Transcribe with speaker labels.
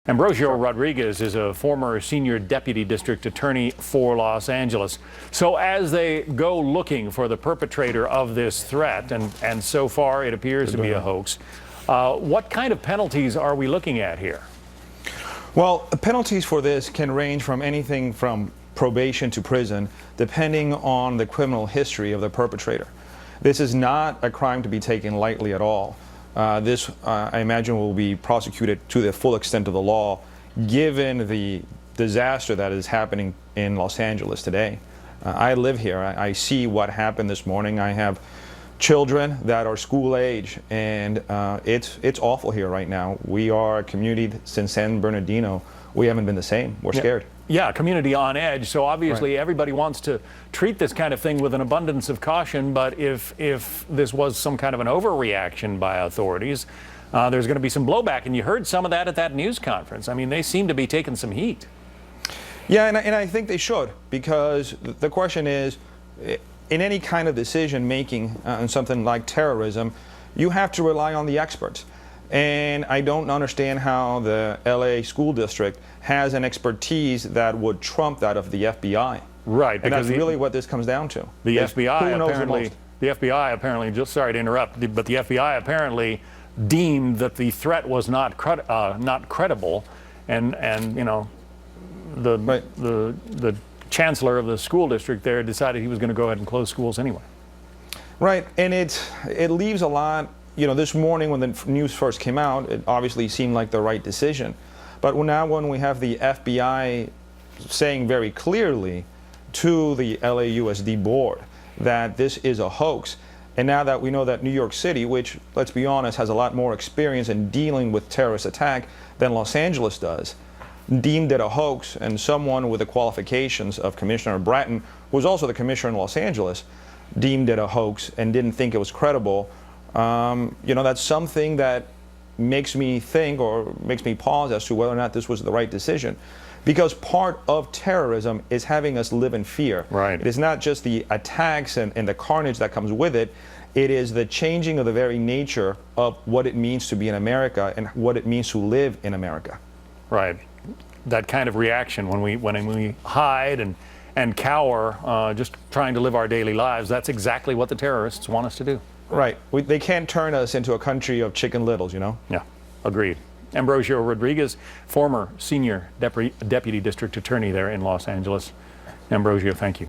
Speaker 1: Ambrosio Rodriguez is a former senior deputy district attorney for Los Angeles. So as they go looking for the perpetrator of this threat, and so far it appears to be a hoax, what kind of penalties are we looking at here?
Speaker 2: Well, penalties for this can range from anything from probation to prison, depending on the criminal history of the perpetrator. This is not a crime to be taken lightly at all. This, I imagine, will be prosecuted to the full extent of the law, given the disaster that is happening in Los Angeles today. I live here. I see what happened this morning. I have children that are school age, and it's awful here right now. We are a community since San Bernardino. We haven't been the same. We're scared.
Speaker 1: Yeah, community on edge. So obviously everybody wants to treat this kind of thing with an abundance of caution, but if this was some kind of an overreaction by authorities, there's going to be some blowback. And you heard some of that at that news conference. I mean, they seem to be taking some heat.
Speaker 2: Yeah, and I think they should, because the question is, in any kind of decision making on something like terrorism, you have to rely on the experts. And I don't understand how the LA school district has an expertise that would trump that of the FBI.
Speaker 1: Right.
Speaker 2: And that's really what this comes down to.
Speaker 1: The FBI apparently, just sorry to interrupt, but the FBI apparently deemed that the threat was not credible, and you know, the chancellor of the school district there decided he was going to go ahead and close schools anyway.
Speaker 2: Right, and it leaves a lot. You know, this morning when the news first came out, it obviously seemed like the right decision. But now when we have the FBI saying very clearly to the LAUSD board that this is a hoax, and now that we know that New York City, which, let's be honest, has a lot more experience in dealing with terrorist attack than Los Angeles does, deemed it a hoax, and someone with the qualifications of Commissioner Bratton, who was also the commissioner in Los Angeles, deemed it a hoax and didn't think it was credible. You know, that's something that makes me think, or makes me pause as to whether or not this was the right decision. Because part of terrorism is having us live in fear.
Speaker 1: Right.
Speaker 2: It is not just the attacks and the carnage that comes with it. It is the changing of the very nature of what it means to be in America and what it means to live in America.
Speaker 1: Right. That kind of reaction when we hide and cower, just trying to live our daily lives, that's exactly what the terrorists want us to do.
Speaker 2: Right. They can't turn us into a country of Chicken Littles, you know?
Speaker 1: Yeah, agreed. Ambrosio Rodriguez, former senior deputy district attorney there in Los Angeles. Ambrosio, thank you.